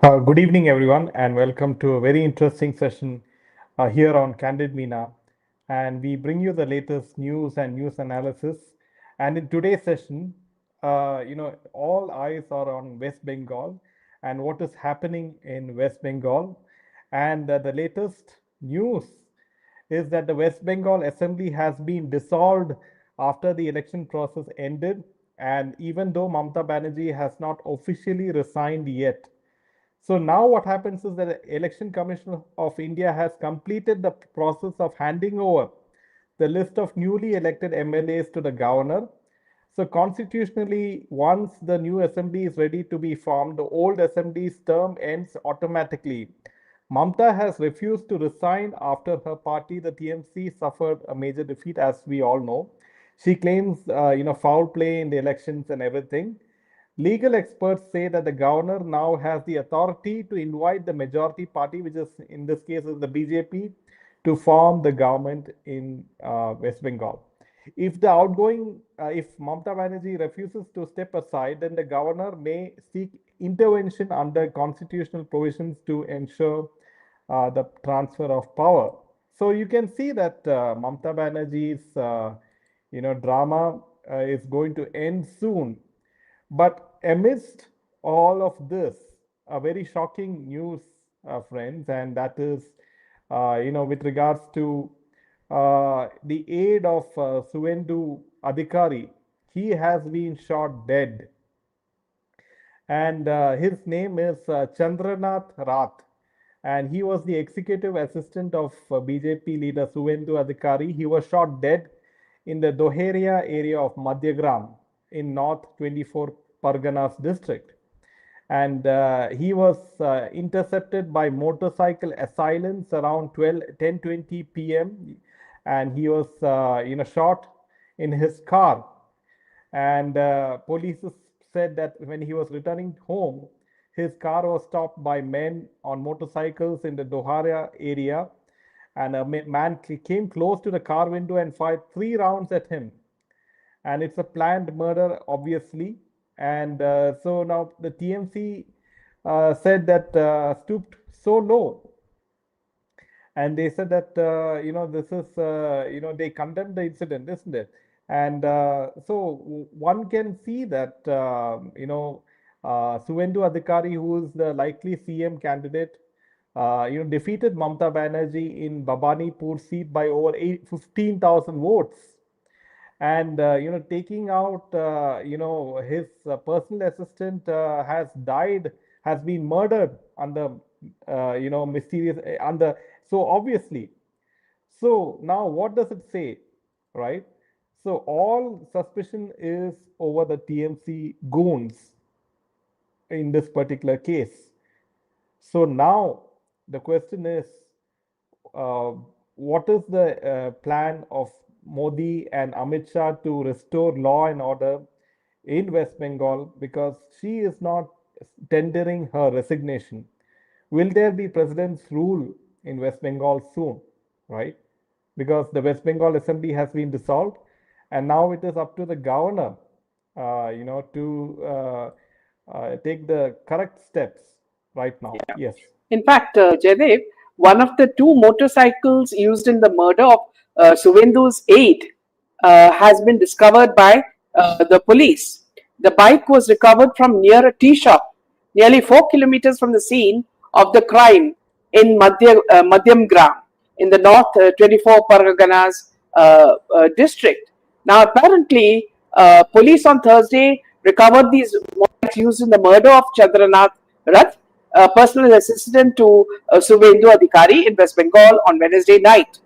Good evening, everyone, and welcome to a very interesting session here on Candid Meena. And we bring you the latest news and news analysis. And in today's session, all eyes are on West Bengal and what is happening in West Bengal. And the latest news is that the West Bengal Assembly has been dissolved after the election process ended. And even though Mamata Banerjee has not officially resigned yet, so now what happens is that the Election Commission of India has completed the process of handing over the list of newly elected MLAs to the governor. So constitutionally, once the new assembly is ready to be formed, the old assembly's term ends automatically. Mamta has refused to resign after her party, the TMC, suffered a major defeat, as we all know. She claims, foul play in the elections and everything. Legal experts say that the governor now has the authority to invite the majority party, which is in this case is the BJP, to form the government in West Bengal. If Mamata Banerjee refuses to step aside, then the governor may seek intervention under constitutional provisions to ensure the transfer of power. So you can see that Mamata Banerjee's drama is going to end soon. But amidst all of this, a very shocking news, friends, and that is, with regards to the aide of Suvendu Adhikari, he has been shot dead, and his name is Chandranath Rath, and he was the executive assistant of BJP leader Suvendu Adhikari. He was shot dead in the Doheria area of Madhyagram in North 24 Parganas district. And he was intercepted by motorcycle assailants around 10:20 p.m. and he was shot in his car. And police said that when he was returning home, his car was stopped by men on motorcycles in the Doharia area, and a man came close to the car window and fired 3 rounds at him. And it's a planned murder, obviously. And so now the TMC said that stooped so low, and they said that this is they condemned the incident, isn't it? And so one can see that Suvendu Adhikari, who is the likely CM candidate, defeated Mamata Banerjee in Babanipur seat by over 15,000 votes, and taking out his personal assistant has been murdered under mysterious under so obviously. So now what does it say, right? So all suspicion is over the TMC goons in this particular case. So now the question is, uh, what is the plan of Modi and Amit Shah to restore law and order in West Bengal, because she is not tendering her resignation? Will there be president's rule in West Bengal soon, right? Because the West Bengal Assembly has been dissolved, and now it is up to the governor, to take the correct steps right now. Yeah. Yes. In fact, Jaidev, one of the two motorcycles used in the murder of Suvendu's aide has been discovered by the police. The bike was recovered from near a tea shop, nearly 4 kilometers from the scene of the crime in Madhyam Gram in the North 24 Parganas district. Now, apparently, police on Thursday recovered these motorbikes used in the murder of Chandranath Rath, personal assistant to Suvendu Adhikari in West Bengal on Wednesday night.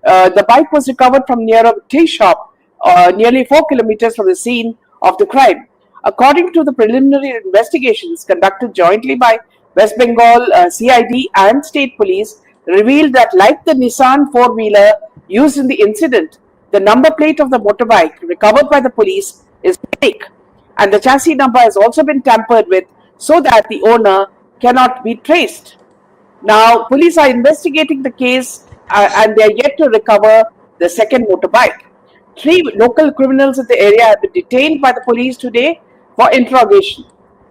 The bike was recovered from near a tea shop, nearly 4 kilometers from the scene of the crime. According to the preliminary investigations conducted jointly by West Bengal CID and state police, revealed that, like the Nissan four-wheeler used in the incident, the number plate of the motorbike recovered by the police is fake, and the chassis number has also been tampered with so that the owner cannot be traced. Now, police are investigating the case and they are yet to recover the second motorbike. 3 local criminals in the area have been detained by the police today for interrogation.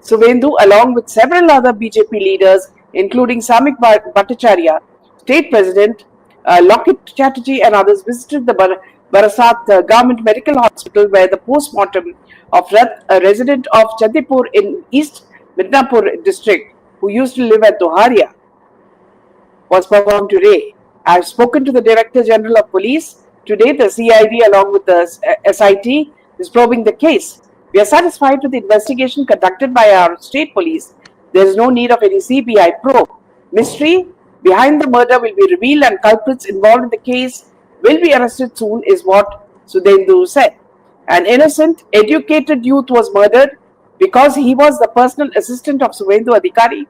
Suvendu, along with several other BJP leaders, including Samik Bhattacharya, state president, Lokit Chatterjee, and others, visited the Barasat Government Medical Hospital, where the post-mortem of Rath, a resident of Chandipur in East Midnapur district, who used to live at Doharia, was performed today. I've spoken to the Director General of Police. Today, the CID, along with the SIT, is probing the case. We are satisfied with the investigation conducted by our state police. There is no need of any CBI probe. Mystery behind the murder will be revealed and culprits involved in the case will be arrested soon, is what Suvendu said. An innocent, educated youth was murdered because he was the personal assistant of Suvendu Adhikari,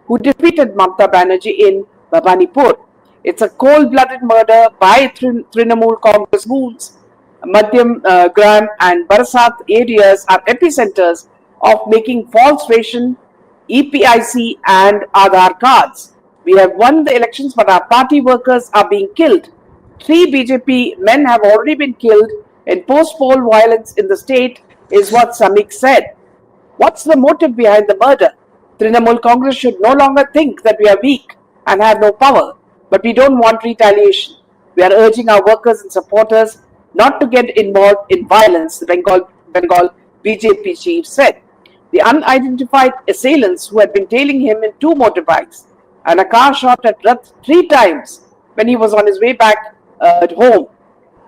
who defeated Mamata Banerjee in Bhabanipur. It's a cold-blooded murder by Trinamool Congress goons. Madhyam Gram and Barasat areas are epicenters of making false ration, EPIC and Aadhaar cards. We have won the elections, but our party workers are being killed. 3 BJP men have already been killed in post-poll violence in the state, is what Samik said. What's the motive behind the murder? Trinamool Congress should no longer think that we are weak and have no power, but we don't want retaliation. We are urging our workers and supporters not to get involved in violence, the Bengal BJP chief said. The unidentified assailants who had been tailing him in 2 motorbikes and a car shot at Rath 3 times when he was on his way back at home,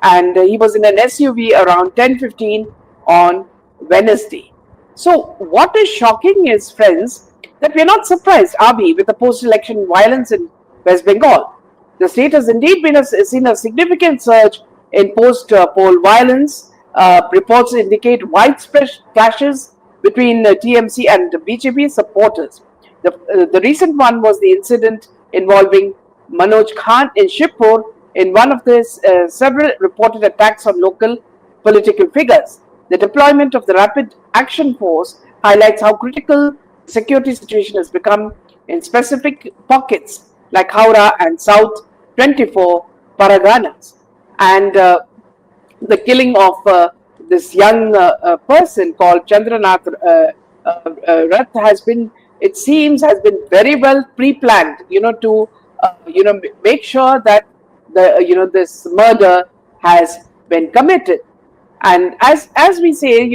and he was in an SUV around 10:15 on Wednesday. So what is shocking is, friends, that we are not surprised, are we, with the post-election violence in West Bengal. The state has indeed seen a significant surge in post-poll violence. Reports indicate widespread clashes between TMC and BJP supporters. The recent one was the incident involving Manoj Khan in Shibpur in one of the several reported attacks on local political figures. The deployment of the Rapid Action Force highlights how critical the security situation has become in specific pockets like Howrah and South 24 Paraganas. And the killing of this young person called Chandranath Rath has been, it seems, has been very well pre-planned, to make sure that this murder has been committed. And as we say,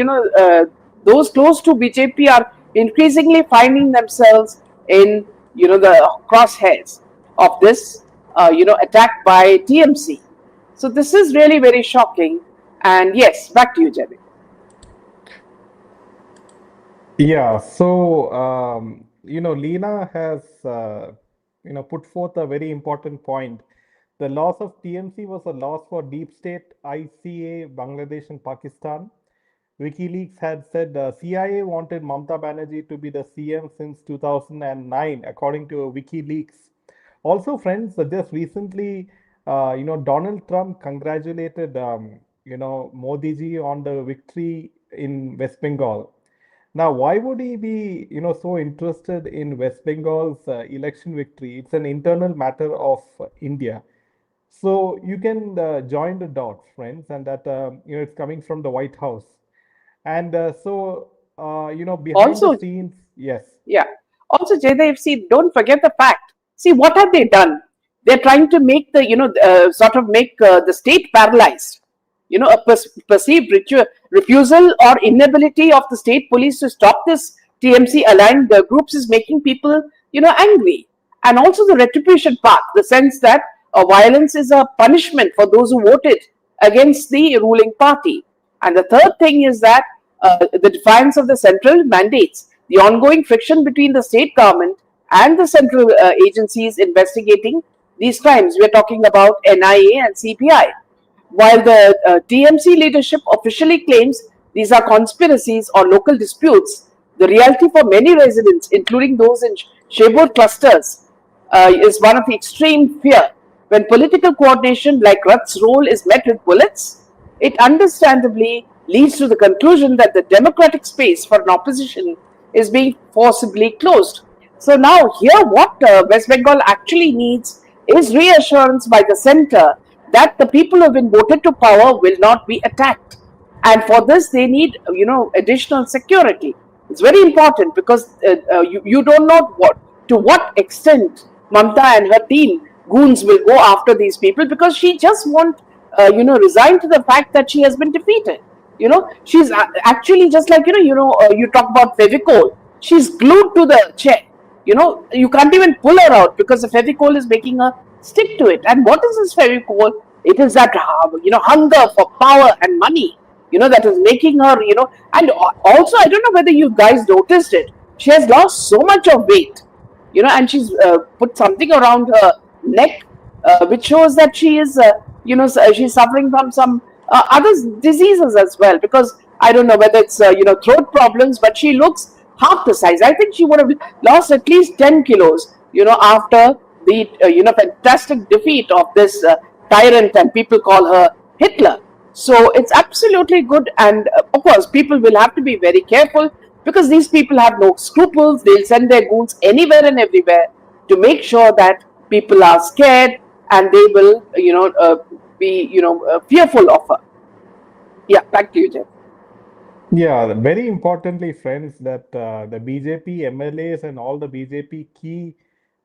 those close to BJP are increasingly finding themselves in the crosshairs of this attack by TMC. So this is really very shocking. And yes, back to you, Jaideep. Yeah, so Leena has put forth a very important point. The loss of TMC was a loss for deep state, ICA, Bangladesh, and Pakistan. WikiLeaks had said CIA wanted Mamata Banerjee to be the CM since 2009, according to WikiLeaks. Also, friends, just recently, Donald Trump congratulated, Modi ji on the victory in West Bengal. Now, why would he be, so interested in West Bengal's election victory? It's an internal matter of India. So you can join the dots, friends, and that it's coming from the White House, and behind the Also, scenes, yes, yeah. Also, Jaidev, see, don't forget the fact. See, what have they done? They're trying to make the, sort of make the state paralyzed. A perceived refusal or inability of the state police to stop this TMC aligned groups is making people, angry. And also the retribution part, the sense that violence is a punishment for those who voted against the ruling party. And the third thing is that the defiance of the central mandates, the ongoing friction between the state government and the central agencies investigating these crimes. We are talking about NIA and CPI. While the TMC leadership officially claims these are conspiracies or local disputes, the reality for many residents, including those in Shebur clusters, is one of extreme fear. When political coordination like Rath's role is met with bullets, it understandably leads to the conclusion that the democratic space for an opposition is being forcibly closed. So now here what West Bengal actually needs is reassurance by the center that the people who have been voted to power will not be attacked. And for this, they need, additional security. It's very important because you don't know to what extent Mamta and her team goons will go after these people, because she just won't resign to the fact that she has been defeated. She's actually just like, you talk about Fevicol. She's glued to the chair. You can't even pull her out because the Fevicol is making her stick to it. And what is this Fevicol? It is that hunger for power and money, that is making her, and also, I don't know whether you guys noticed it. She has lost so much of weight, and she's put something around her neck, which shows that she is, she's suffering from some other diseases as well. Because I don't know whether it's, throat problems, but she looks half the size. I think she would have lost at least 10 kilos, after the, fantastic defeat of this tyrant, and people call her Hitler. So it's absolutely good. And of course, people will have to be very careful, because these people have no scruples. They'll send their goons anywhere and everywhere to make sure that people are scared, and they will, be, fearful of her. Yeah, back to you, Jeff. Yeah, very importantly, friends, that the BJP MLAs and all the BJP key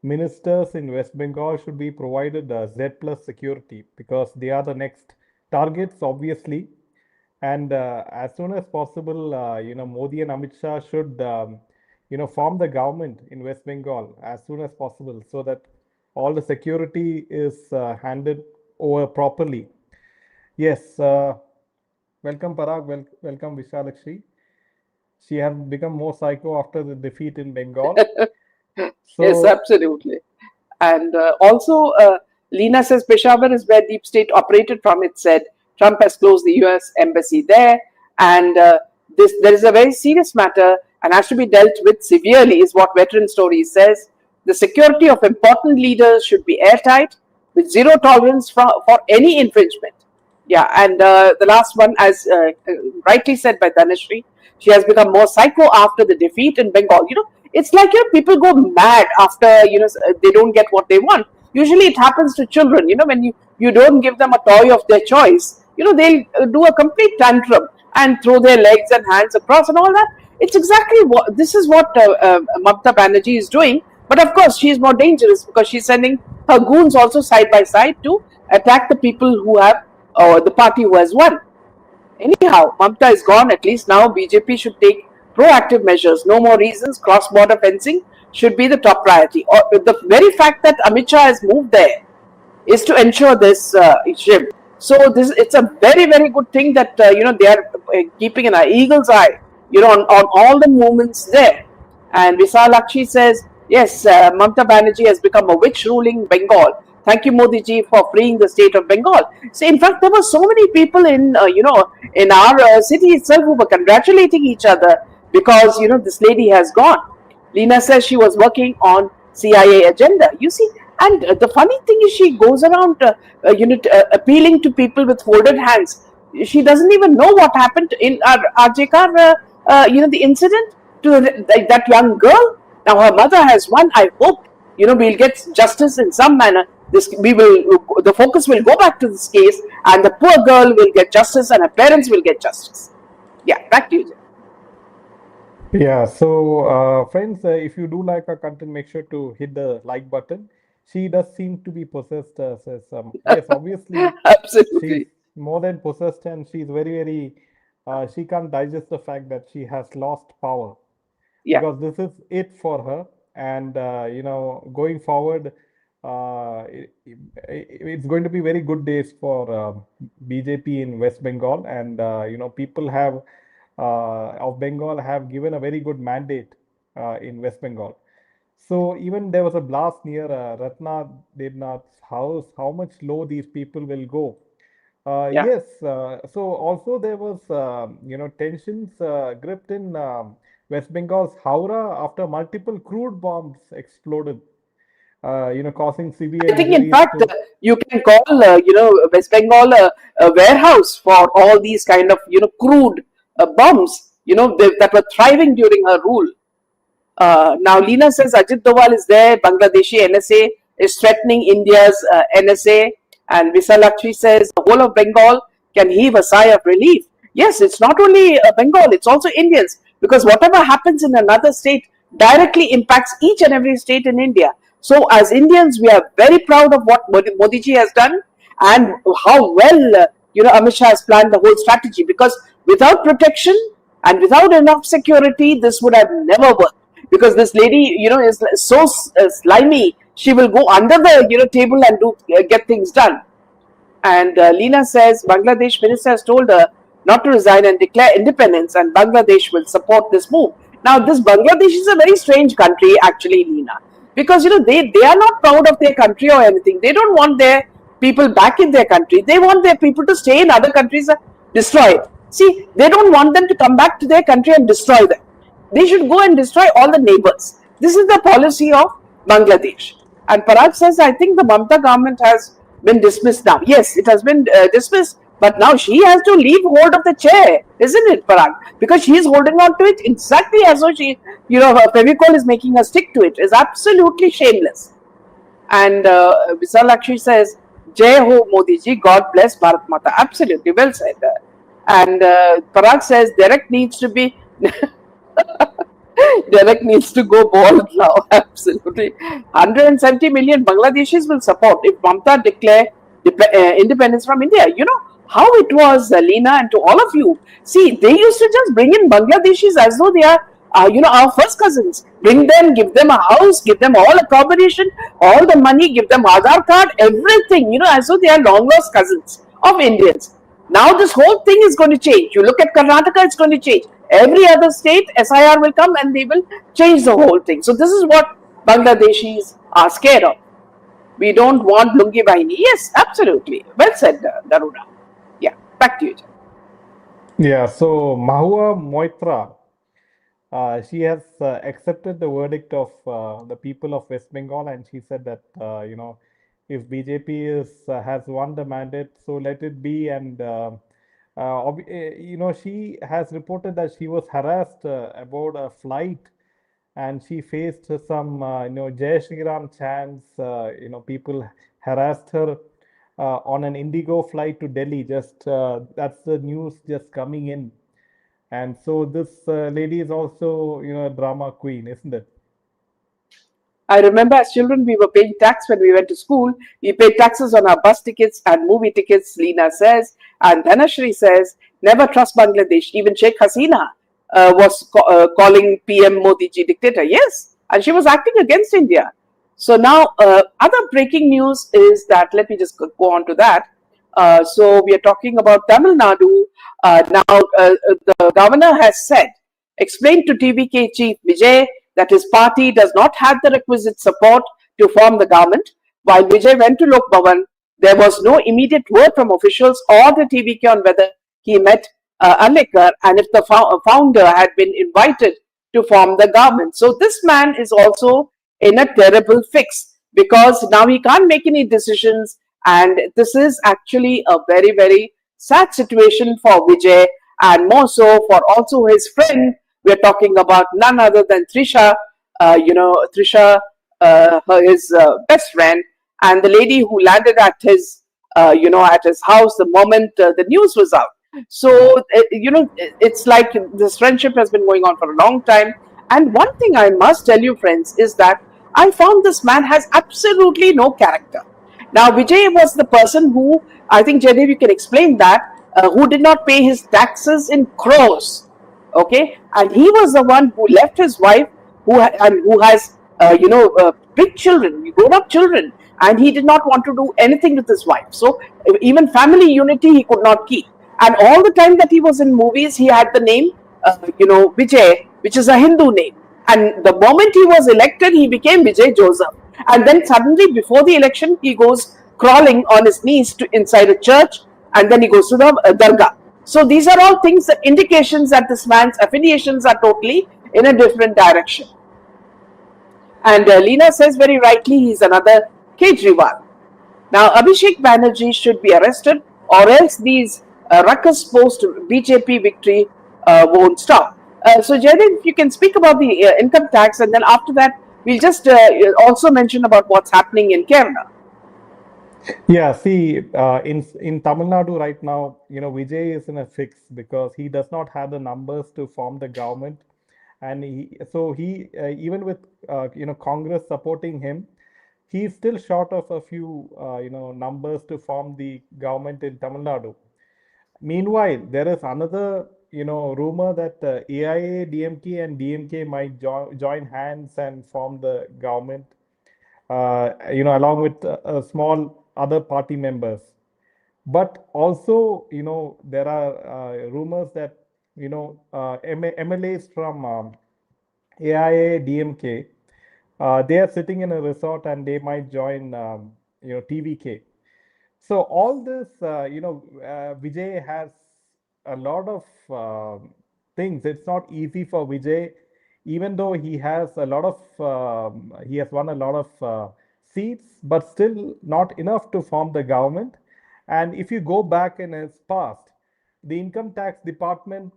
ministers in West Bengal should be provided Z plus security, because they are the next targets, obviously. And as soon as possible, Modi and Amit Shah should, form the government in West Bengal as soon as possible, so that all the security is handed over properly. Yes, welcome Parag, welcome Vishalakshi. She has become more psycho after the defeat in Bengal. Yes, So, absolutely. And also, Lena says Peshawar is where deep state operated from. It said Trump has closed the US embassy there, and there is a very serious matter and has to be dealt with severely, is what Veteran Stories says. The security of important leaders should be airtight, with zero tolerance for any infringement. Yeah, and the last one, as rightly said by Dhanashri, she has become more psycho after the defeat in Bengal. It's like, people go mad after, they don't get what they want. Usually it happens to children, when you don't give them a toy of their choice, they'll do a complete tantrum and throw their legs and hands across and all that. It's exactly this is what Mamata Banerjee is doing. But of course, she is more dangerous because she's sending her goons also side by side to attack the people who have, or the party who has won. Anyhow, Mamata is gone. At least now BJP should take proactive measures. No more reasons. Cross-border fencing should be the top priority. Or the very fact that Amit Shah has moved there is to ensure this issue. So it's a very, very good thing that they are keeping an eagle's eye on all the movements there. And Visalakshi says, yes, Mamata Banerjee has become a witch ruling Bengal. Thank you, Modi ji, for freeing the state of Bengal. So, in fact, there were so many people in our city itself who were congratulating each other because this lady has gone. Lena says she was working on CIA agenda. You see, and the funny thing is, she goes around, appealing to people with folded hands. She doesn't even know what happened in RJK, the incident to that young girl. Now her mother has won. I hope we'll get justice in some manner. The focus will go back to this case, and the poor girl will get justice, and her parents will get justice. Yeah, back to you, Jeff. yeah, so friends, if you do like our content, make sure to hit the like button. She does seem to be possessed, says yes, obviously, she's Absolutely. more than possessed, and she's very, very, she can't digest the fact that she has lost power, Yeah. because this is it for her. And going forward, it's going to be very good days for BJP in West Bengal. And people have of Bengal have given a very good mandate in West Bengal. So even there was a blast near Ratna Devnath's house. How much low these people will go? Yeah. Yes. So also there was tensions gripped in West Bengal's Howrah after multiple crude bombs exploded. Causing severe I think, in injuries fact, to. you can call, West Bengal a warehouse for all these kind of, crude bombs, that were thriving during her rule. Now, Lena says Ajit Doval is there. Bangladeshi NSA is threatening India's NSA. And Visalakshi says the whole of Bengal can heave a sigh of relief. Yes, it's not only Bengal, it's also Indians. because whatever happens in another state directly impacts each and every state in India. So, as Indians, we are very proud of what Modi ji has done and how well Amit Shah has planned the whole strategy. Because without protection and without enough security, this would have never worked. Because this lady, is so slimy, she will go under the table and do get things done. And Leena says Bangladesh minister has told her not to resign and declare independence, and Bangladesh will support this move. Now, this Bangladesh is a very strange country, actually, Leena, because they are not proud of their country or anything. They don't want their people back in their country. They want their people to stay in other countries and destroy it. See, they don't want them to come back to their country and destroy them. They should go and destroy all the neighbors. This is the policy of Bangladesh. And Parag says, I think the Mamata government has been dismissed now. Yes, it has been dismissed, but now she has to leave hold of the chair, isn't it, Parag? Because she is holding on to it exactly as though she, her Fevicol is making her stick to it. Is absolutely shameless. And Visalakshi says, Jai Ho Modi ji, God bless Bharat Mata. Absolutely, well said. And Parag says, Derek needs to be. Derek needs to go bald now. Absolutely. 170 million Bangladeshis will support if Mamata declare independence from India. You know how it was, Leena, and to all of you. See, they used to just bring in Bangladeshis as though they are, our first cousins. Bring them, give them a house, give them all accommodation, all the money, give them Aadhaar card, everything, as though they are long lost cousins of Indians. Now this whole thing is going to change. You look at Karnataka, it's going to change. Every other state, SIR will come and they will change the whole thing. So this is what Bangladeshis are scared of. We don't want Lungi Bahini. Yes, absolutely. Well said, Daruna. Yeah, back to you. Yeah, so Mahua Moitra, she has accepted the verdict of the people of West Bengal, and she said that if BJP has won the mandate, so let it be. And she has reported that she was harassed aboard a flight, and she faced some Jai Shri Ram chants. People harassed her on an Indigo flight to Delhi. Just that's the news just coming in. And so this lady is also, a drama queen, isn't it? I remember as children, we were paying tax when we went to school. We paid taxes on our bus tickets and movie tickets, Leena says. And Dhanashri says, never trust Bangladesh. Even Sheikh Hasina was calling PM Modi ji dictator. Yes, and she was acting against India. So now, other breaking news is that, let me just go on to that. So we are talking about Tamil Nadu. Now, the governor has said, explained to TVK chief Vijay that his party does not have the requisite support to form the government. While Vijay went to Lok Bhavan, there was no immediate word from officials or the TVK on whether he met Alekar and if the founder had been invited to form the government. So this man is also in a terrible fix because now he can't make any decisions, and this is actually a very, very sad situation for Vijay, and more so for also his friend. We're talking about none other than Trisha, Trisha, his best friend, and the lady who landed at his, at his house the moment the news was out. So, it's like this friendship has been going on for a long time. And one thing I must tell you, friends, is that I found this man has absolutely no character. Now, Vijay was the person who, I think, Jaidev, you can explain that, who did not pay his taxes in crores. Okay, and he was the one who left his wife, who has big children, grown up children, and he did not want to do anything with his wife. So even family unity he could not keep. And all the time that he was in movies, he had the name Vijay, which is a Hindu name. And the moment he was elected, he became Vijay Joseph. And then suddenly, before the election, he goes crawling on his knees to inside a church, and then he goes to the dargah. So these are all things, indications that this man's affiliations are totally in a different direction. And Leena says very rightly, he's another Kejriwal. Now, Abhishek Banerjee should be arrested, or else these ruckus post BJP victory won't stop. So, Jaidev, if you can speak about the income tax, and then after that, we'll just also mention about what's happening in Kerala. Yeah, see, in Tamil Nadu right now, Vijay is in a fix because he does not have the numbers to form the government. and he even with Congress supporting him, he's still short of a few numbers to form the government in Tamil Nadu. Meanwhile, there is another rumor that AIA, DMK, and DMK might join hands and form the government, along with small other party members. But also, there are rumors that MLAs from AIA, DMK, they are sitting in a resort and they might join, TVK. So all this, Vijay has a lot of things. It's not easy for Vijay, even though he has won a lot of seats, but still not enough to form the government. And if you go back in his past, the income tax department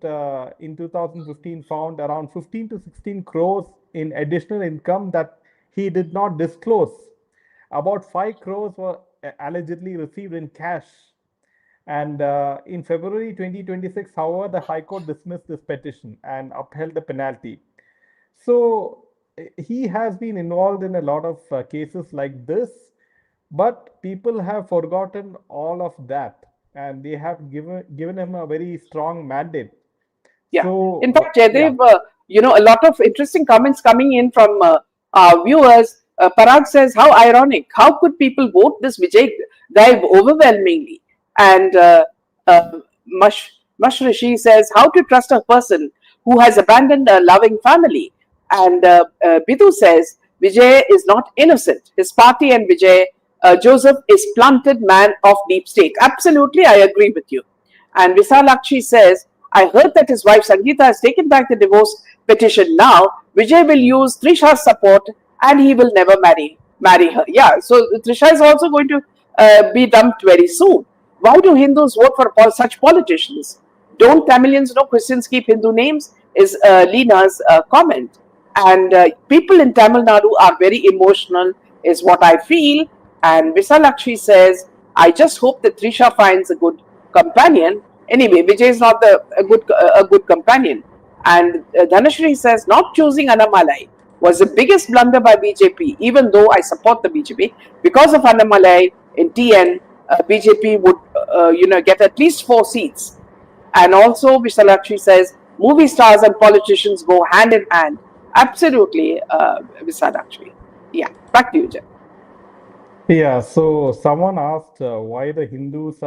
in 2015 found around 15 to 16 crores in additional income that he did not disclose. About 5 crores were allegedly received in cash. And in February 2026, however, the High Court dismissed this petition and upheld the penalty. So he has been involved in a lot of cases like this, but people have forgotten all of that, and they have given him a very strong mandate. Yeah. In So fact, yeah. Jaydev, a lot of interesting comments coming in from our viewers. Parag says, how ironic. How could people vote this Vijay guy overwhelmingly? And Mush, Mush Rishi says, how to trust a person who has abandoned a loving family? And Bidu says, Vijay is not innocent. His party and Vijay Joseph is planted man of deep state. Absolutely, I agree with you. And Visalakshi says, I heard that his wife Sangeeta has taken back the divorce petition now. Vijay will use Trisha's support and he will never marry her. Yeah, so Trisha is also going to be dumped very soon. Why do Hindus vote for such politicians? Don't Tamilians know Christians keep Hindu names? Is Leena's comment. And people in Tamil Nadu are very emotional, is what I feel. And Visalakshi says, I just hope that Trisha finds a good companion. Anyway, Vijay is not a good companion. And Dhanashri says, not choosing Annamalai was the biggest blunder by BJP, even though I support the BJP. Because of Annamalai in TN, BJP would, get at least 4 seats. And also, Visalakshi says, movie stars and politicians go hand in hand. Absolutely, Visalakshi. Yeah, back to you, Jay. Yeah, so someone asked why the Hindus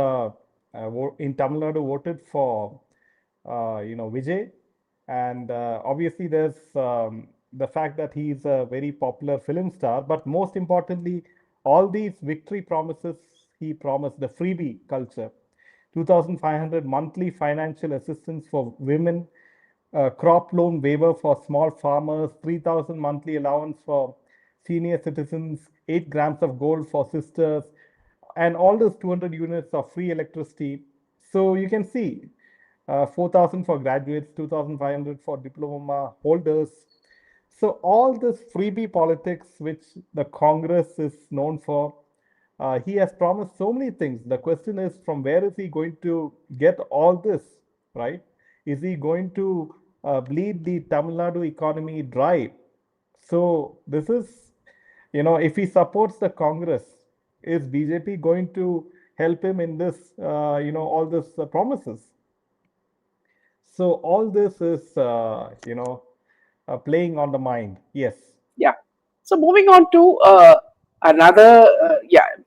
in Tamil Nadu voted for, Vijay, and obviously there's the fact that he's a very popular film star, but most importantly, all these victory promises he promised, the freebie culture, 2,500 monthly financial assistance for women, crop loan waiver for small farmers, 3,000 monthly allowance for senior citizens, 8 grams of gold for sisters, and all those 200 units of free electricity. So you can see 4,000 for graduates, 2,500 for diploma holders. So all this freebie politics, which the Congress is known for, he has promised so many things. The question is, from where is he going to get all this, right? Is he going to bleed the Tamil Nadu economy dry? So this is, if he supports the Congress, is BJP going to help him in this, all these promises? So all this is, playing on the mind. Yes. Yeah. So moving on to another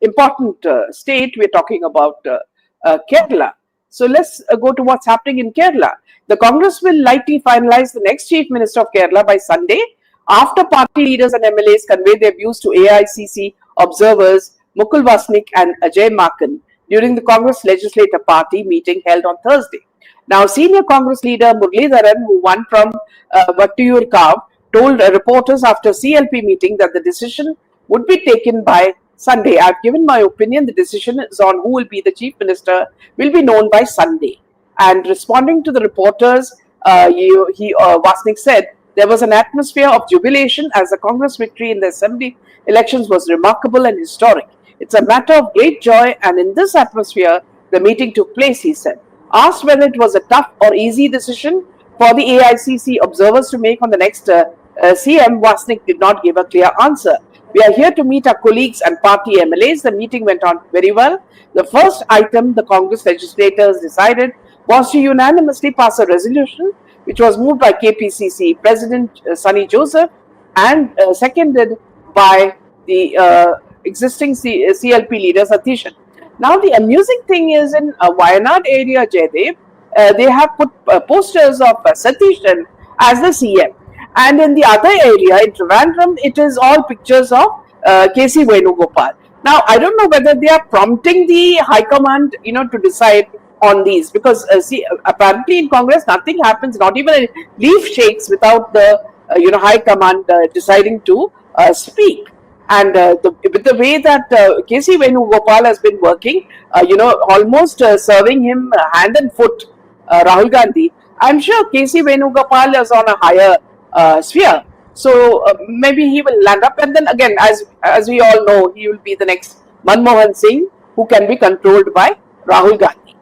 important state, we're talking about Kerala. So let's go to what's happening in Kerala. The Congress will likely finalize the next Chief Minister of Kerala by Sunday after party leaders and MLAs convey their views to AICC observers Mukul Vasnik and Ajay Makan during the Congress Legislative Party meeting held on Thursday. Now, senior Congress leader Muralidharan, who won from Vattiyurkav, told reporters after CLP meeting that the decision would be taken by Sunday. I've given my opinion. The decision is on who will be the chief minister will be known by Sunday. And responding to the reporters, Vasnik said there was an atmosphere of jubilation as the Congress victory in the assembly elections was remarkable and historic. It's a matter of great joy, and in this atmosphere, the meeting took place, he said. Asked whether it was a tough or easy decision, for the AICC observers to make on the next CM, Wasnik did not give a clear answer. We are here to meet our colleagues and party MLAs. The meeting went on very well. The first item the Congress legislators decided was to unanimously pass a resolution which was moved by KPCC President Sunny Joseph and seconded by the existing CLP leader Satishan. Now, the amusing thing is in Wayanad area, Jaydev, they have put posters of Satishan as the CM. And in the other area, in Trivandrum, it is all pictures of KC Venugopal. Now, I don't know whether they are prompting the High Command, to decide on these, because apparently in Congress nothing happens, not even a leaf shakes without the High Command deciding to speak. And with the way that KC Venugopal has been working, almost serving him hand and foot, Rahul Gandhi, I'm sure KC Venugopal is on a higher sphere. So maybe he will land up, and then again, as we all know, he will be the next Manmohan Singh, who can be controlled by Rahul Gandhi.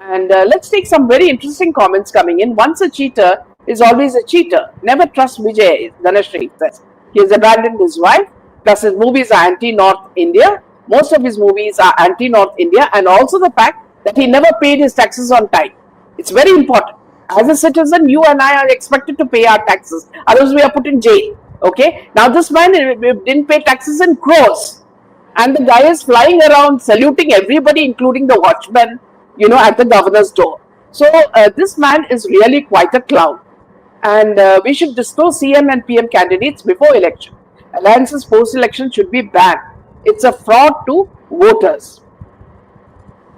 And let's take some very interesting comments coming in. Once a cheater is always a cheater. Never trust Vijay, Dhanashree says. He has abandoned his wife, plus his movies are anti-North India. Most of his movies are anti-North India, and also the fact that he never paid his taxes on time. It's very important. As a citizen, you and I are expected to pay our taxes. Otherwise, we are put in jail. Okay? Now, this man didn't pay taxes in crores. And the guy is flying around saluting everybody, including the watchman, at the governor's door. So, this man is really quite a clown. And we should disclose CM and PM candidates before election. Alliances post-election should be banned. It's a fraud to voters.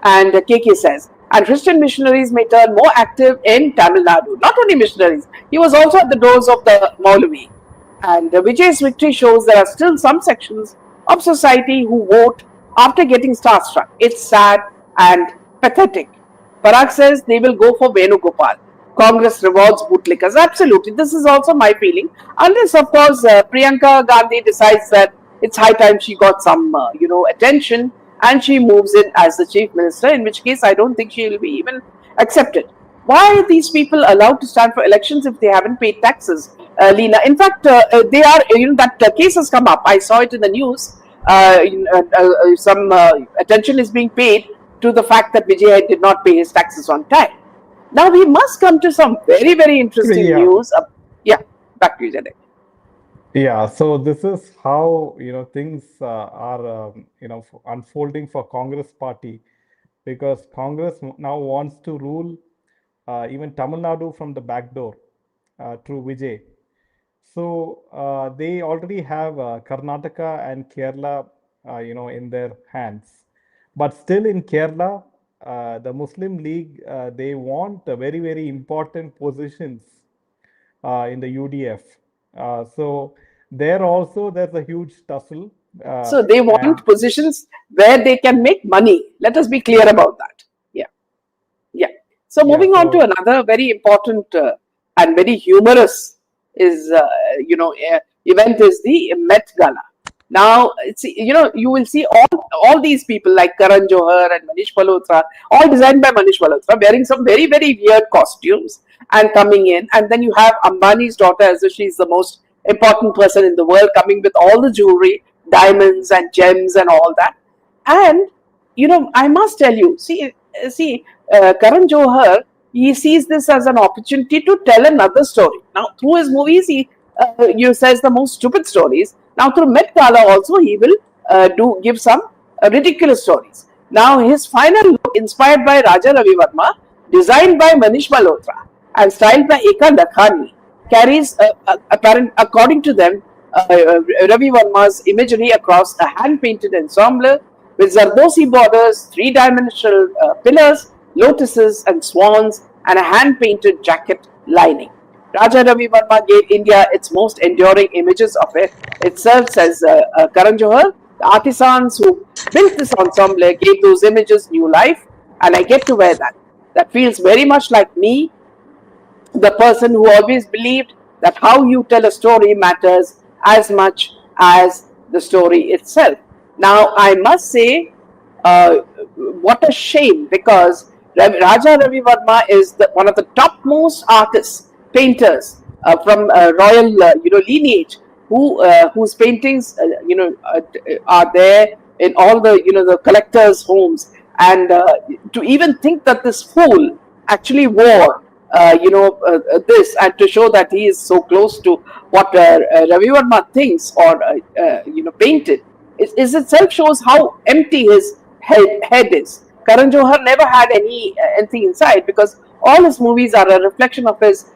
And KK says, and Christian missionaries may turn more active in Tamil Nadu. Not only missionaries, he was also at the doors of the Maulavi. And Vijay's victory shows there are still some sections of society who vote after getting starstruck. It's sad and pathetic. Parag says they will go for Venugopal. Congress rewards bootlickers. Absolutely. This is also my feeling. Unless, of course, Priyanka Gandhi decides that it's high time she got some, attention, and she moves in as the chief minister, in which case I don't think she will be even accepted. Why are these people allowed to stand for elections if they haven't paid taxes, Leena? In fact, they are, that case has come up. I saw it in the news. Some attention is being paid to the fact that Vijay did not pay his taxes on time. Now, we must come to some very, very interesting news. Back to you, Jade. Yeah, so this is how things are unfolding for Congress party, because Congress now wants to rule even Tamil Nadu from the back door through Vijay. So they already have Karnataka and Kerala in their hands, but still in Kerala, the Muslim League, they want very, very important positions in the UDF. So there also there's a huge tussle. So they want positions where they can make money. Let us be clear about that. Yeah. So moving on to another very important and very humorous event is the Met Gala. Now, you will see all these people like Karan Johar and Manish Malhotra, all designed by Manish Malhotra, wearing some very, very weird costumes and coming in. And then you have Ambani's daughter, as if she's the most important person in the world, coming with all the jewelry, diamonds and gems and all that. And, I must tell you, Karan Johar, he sees this as an opportunity to tell another story. Now, through his movies, he says the most stupid stories. Now, through Met Gala also, he will give some ridiculous stories. Now, his final look, inspired by Raja Ravi Verma, designed by Manish Malhotra, and styled by Eka Lakhani, carries, according to them, Ravi Verma's imagery across a hand-painted ensemble with Zardosi borders, three-dimensional pillars, lotuses and swans, and a hand-painted jacket lining. Raja Ravi Verma gave India its most enduring images of it itself, says Karan Johar. The artisans who built this ensemble gave those images new life, and I get to wear that. That feels very much like me, the person who always believed that how you tell a story matters as much as the story itself. Now, I must say, what a shame, because Raja Ravi Verma is one of the topmost artists painters from royal lineage whose paintings are there in all the the collectors' homes, and to even think that this fool actually wore this, and to show that he is so close to what Ravi Verma thinks or painted is itself shows how empty his head is. Karan Johar never had anything inside, because all his movies are a reflection of his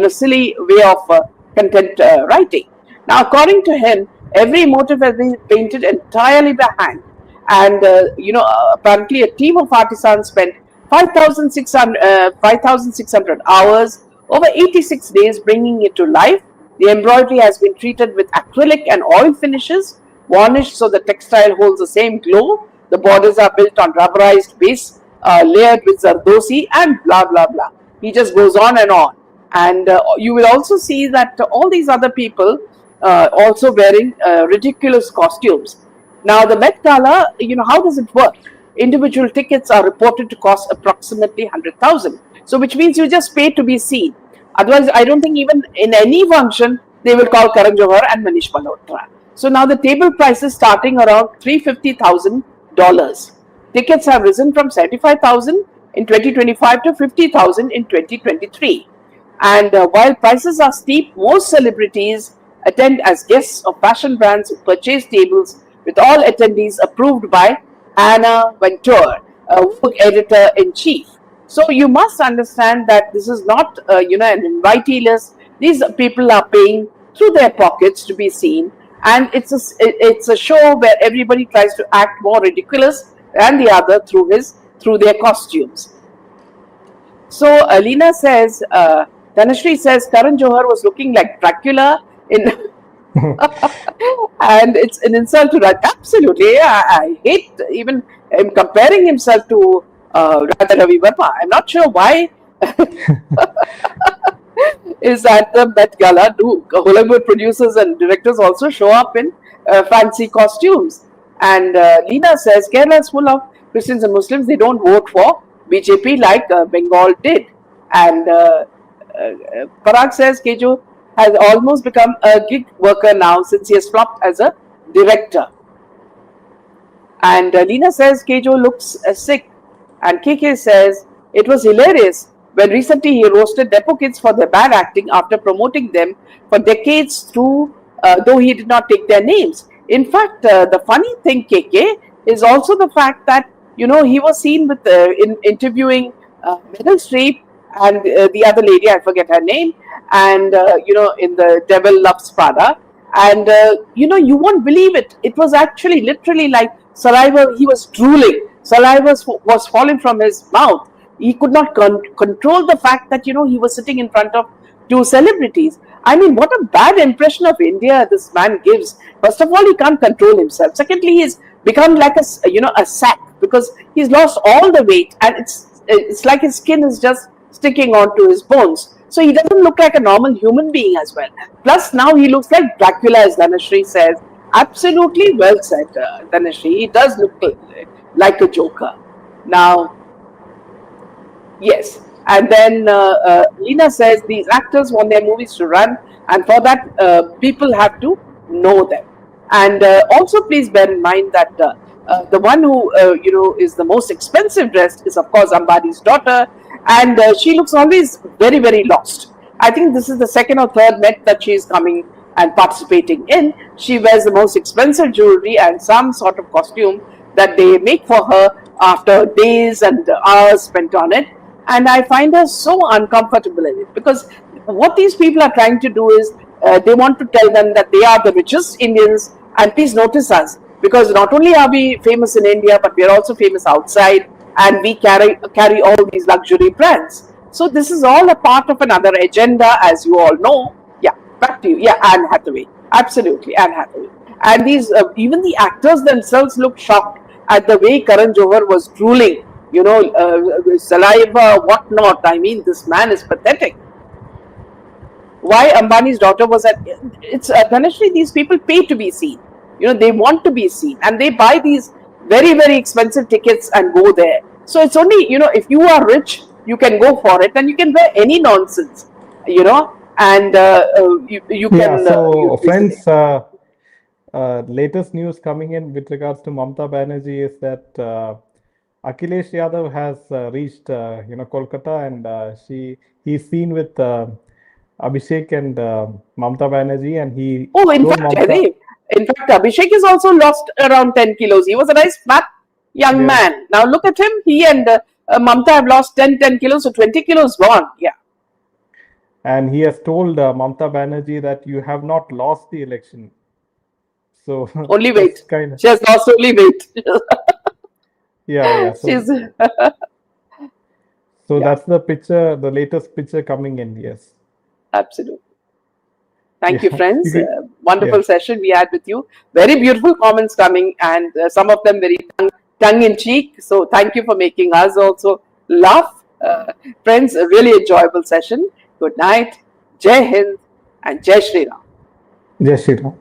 silly way of content writing. Now, according to him, every motif has been painted entirely by hand, and apparently a team of artisans spent 5,600 hours over 86 days bringing it to life. The embroidery has been treated with acrylic and oil finishes, varnished so the textile holds the same glow. The borders are built on rubberized base, layered with zardosi, and blah blah blah. He just goes on and on. And you will also see that all these other people also wearing ridiculous costumes. Now, the Met Gala, how does it work? Individual tickets are reported to cost approximately 100,000. So, which means you just pay to be seen. Otherwise, I don't think even in any function they will call Karan Johar and Manish Malhotra. So now the table price is starting around $350,000. Tickets have risen from 75,000 in 2025 to 50,000 in 2023. And while prices are steep, most celebrities attend as guests of fashion brands who purchase tables with all attendees approved by Anna Ventura, Vogue editor-in-chief. So you must understand that this is not, an invitee list. These people are paying through their pockets to be seen, and it's a show where everybody tries to act more ridiculous than the other through their costumes. So Alina says, Dhanashree says Karan Johar was looking like Dracula in. And it's an insult to that. Absolutely, I hate even him comparing himself to Radha Ravi Verma. I'm not sure why is at the Met Gala. Do Hollywood producers and directors also show up in fancy costumes? And Leena says Kerala is full of Christians and Muslims. They don't vote for BJP like Bengal did. And Parag says Kejo has almost become a gig worker now since he has flopped as a director. And Leena says Kejo looks sick. And KK says it was hilarious when recently he roasted Depo kids for their bad acting after promoting them for decades through, though he did not take their names. In fact, the funny thing, KK, is also the fact that, he was seen with in interviewing Meryl Streep and the other lady, I forget her name, and, in the Devil Loves Prada. And, you won't believe it. It was actually literally like saliva. He was drooling. Saliva was falling from his mouth. He could not control the fact that, he was sitting in front of two celebrities. I mean, what a bad impression of India this man gives. First of all, he can't control himself. Secondly, he's become like a sack, because he's lost all the weight, and it's like his skin is just sticking onto his bones. So he doesn't look like a normal human being as well. Plus, now he looks like Dracula, as Dhanashree says. Absolutely well said, Dhanashree. He does look like a Joker. Now, yes. And then Leena says these actors want their movies to run, and for that, people have to know them. And also, please bear in mind that the one who is the most expensive dressed is, of course, Ambani's daughter, and she looks always very, very lost. I think this is the second or third Met that she is coming and participating in. She wears the most expensive jewelry and some sort of costume that they make for her after days and hours spent on it. And I find her so uncomfortable in it, because what these people are trying to do is they want to tell them that they are the richest Indians, and please notice us, because not only are we famous in India, but we are also famous outside, and we carry all these luxury brands. So this is all a part of another agenda, as you all know. Yeah, back to you. Yeah, Anne Hathaway. Absolutely, Anne Hathaway. And these even the actors themselves look shocked at the way Karan Johar was drooling, saliva, whatnot. I mean, this man is pathetic. Why Ambani's daughter was at, it's Dhanashree, these people pay to be seen. They want to be seen, and they buy these very, very expensive tickets and go there. So it's only, if you are rich, you can go for it, and you can wear any nonsense. you know, and you Yeah, can so use friends, easily. latest news coming in with regards to Mamata Banerjee is that Akhilesh Yadav has reached Kolkata, and he's seen with Abhishek and Mamata Banerjee, and he Oh, in told fact, Mamata, Jaideep, in fact, Abhishek has also lost around 10 kilos. He was a nice fat young yeah, man. Now look at him. He and Mamta have lost 10 kilos, so 20 kilos gone. Yeah. and he has told Mamata Banerjee that you have not lost the election. So Only that's weight. kind of, She has lost only weight. yeah, yeah. So She's, so yeah, that's the picture, the latest picture coming in. Yes, absolutely. Thank you, yeah, you friends. could, yeah. Wonderful session we had with you. Very beautiful comments coming, and some of them very tongue in cheek. So, thank you for making us also laugh. Friends, a really enjoyable session. Good night. Jai Hind and Jai Shri Ram. Jai Shri Ram.